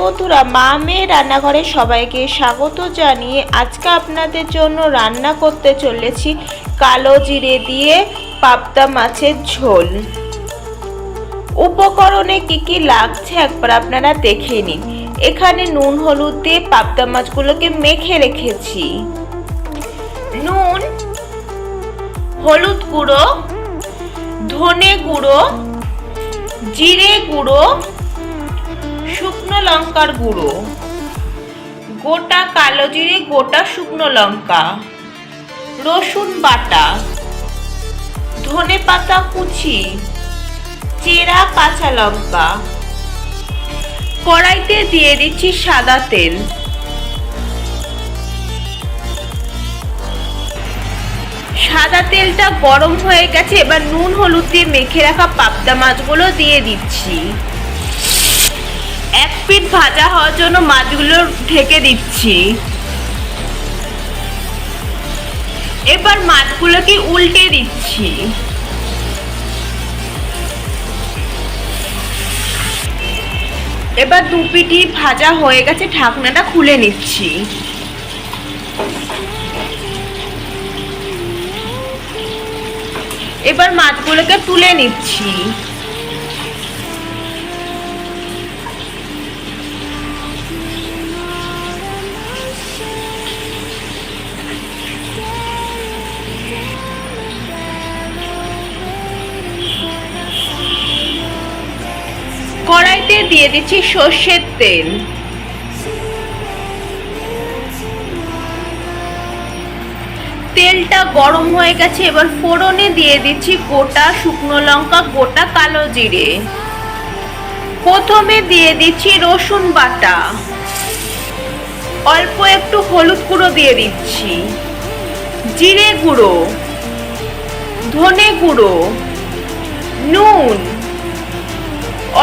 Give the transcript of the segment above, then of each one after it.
বন্ধুরা, মা মেয়ে রান্নাঘরে সবাইকে স্বাগত জানিয়ে আজকে আপনাদের জন্য রান্না করতে চলেছি কালো জিরে দিয়ে পাবদা মাছের ঝোল। উপকরণে কি কি লাগছে একবার আপনারা দেখে নিন। এখানে নুন হলুদ দিয়ে পাবদা মাছগুলোকে মেখে রেখেছি। নুন, হলুদ গুঁড়ো, ধনে গুঁড়ো, জিরে গুঁড়ো, শুকনো লঙ্কার গুঁড়ো, গোটা কালো জিরে, গোটা শুকনো লঙ্কা, রসুন বাটা, ধনে পাতা কুচি, চেরা কাঁচা লঙ্কা। কড়াইতে দিয়ে দিচ্ছি সাদা তেল। সাদা তেলটা গরম হয়ে গেছে, এবার নুন হলুদ দিয়ে মেখে রাখা পাবদা মাছগুলো দিয়ে দিচ্ছি। এক পিঠ ভাজা হওয়ার জন্য মাছগুলো ঢেকে দিচ্ছি। এবার মাছগুলোকে উল্টে দিচ্ছি। এবার দু পিঠি ভাজা হয়ে গেছে, ঢাকনাটা খুলে নিচ্ছি। এবার মাছগুলোকে তুলে নিচ্ছি। কড়াইতে দিয়ে দিচ্ছি সর্ষের তেল। তেলটা গরম হয়ে গেছে, এবার ফোড়নে দিয়ে দিচ্ছি গোটা শুকনো লঙ্কা, গোটা কালো জিরে। প্রথমে দিয়ে দিচ্ছি রসুন বাটা, অল্প একটু হলুদ গুঁড়ো দিয়ে দিচ্ছি, জিরে গুঁড়ো, ধনে গুঁড়ো, নুন,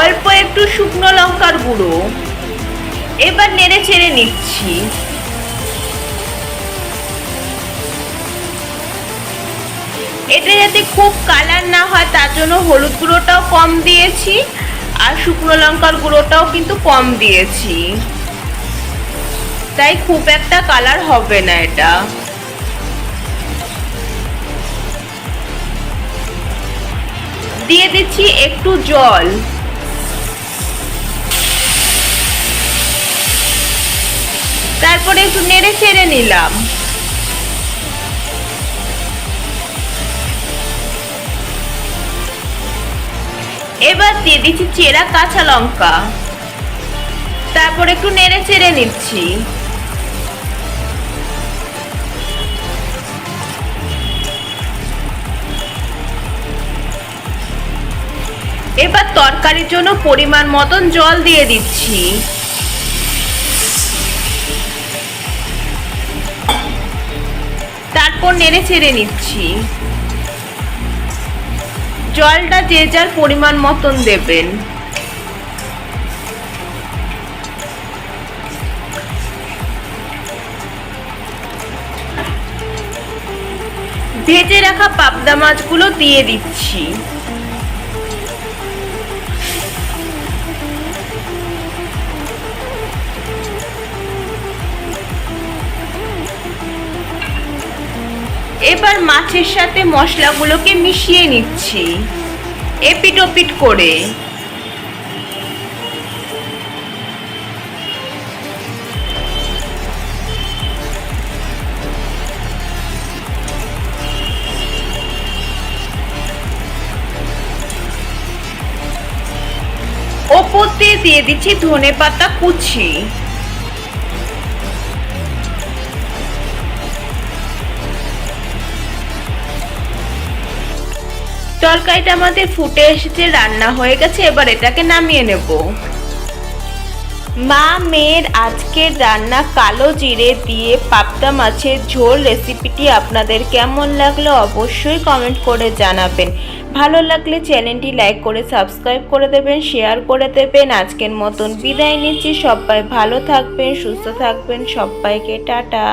অল্প একটু শুকনো লঙ্কার গুঁড়ো। এবার নেড়ে চেড়ে নিচ্ছি। এটা যাতে খুব কালার না হয় তার জন্য হলুদ গুঁড়োটাও কম দিয়েছি, আর শুকনো লঙ্কার গুঁড়োটাও কিন্তু কম দিয়েছি, তাই খুব একটা কালার হবে না এটা। দিয়ে দিচ্ছি একটু জল। তারপরে একটু নেড়ে চেড়ে নিলাম। এবার দিয়ে দিচ্ছি চেরা কাঁচা লঙ্কা। তারপর একটু নেড়ে চেড়ে নিচ্ছি। এবার তরকারির জন্য পরিমাণ মতন জল দিয়ে দিচ্ছি। তারপর নেড়ে চেড়ে নিচ্ছি। জলটা যে যার পরিমাণ মতন দেবেন। ভেজে রাখা পাবদা মাছগুলো দিয়ে দিচ্ছি। এবার মাছের সাথে মশলাগুলোকে মিশিয়ে নিচ্ছি এপিট ওপিট করে। ওপর দিয়ে দিচ্ছি ধনে পাতা কুচি। তরকারিটা আমাদের ফুটে এসেছে, রান্না হয়ে গেছে। এবার এটাকে নামিয়ে নেব। মা মেয়ের আজকের রান্না কালো জিরে দিয়ে পাবদা মাছের ঝোল রেসিপিটি আপনাদের কেমন লাগলো অবশ্যই কমেন্ট করে জানাবেন। ভালো লাগলে চ্যানেলটি লাইক করে সাবস্ক্রাইব করে দেবেন, শেয়ার করে দেবেন। আজকের মতন বিদায় নিচ্ছি। সবাই ভালো থাকবেন, সুস্থ থাকবেন। সবাইকে টাটা।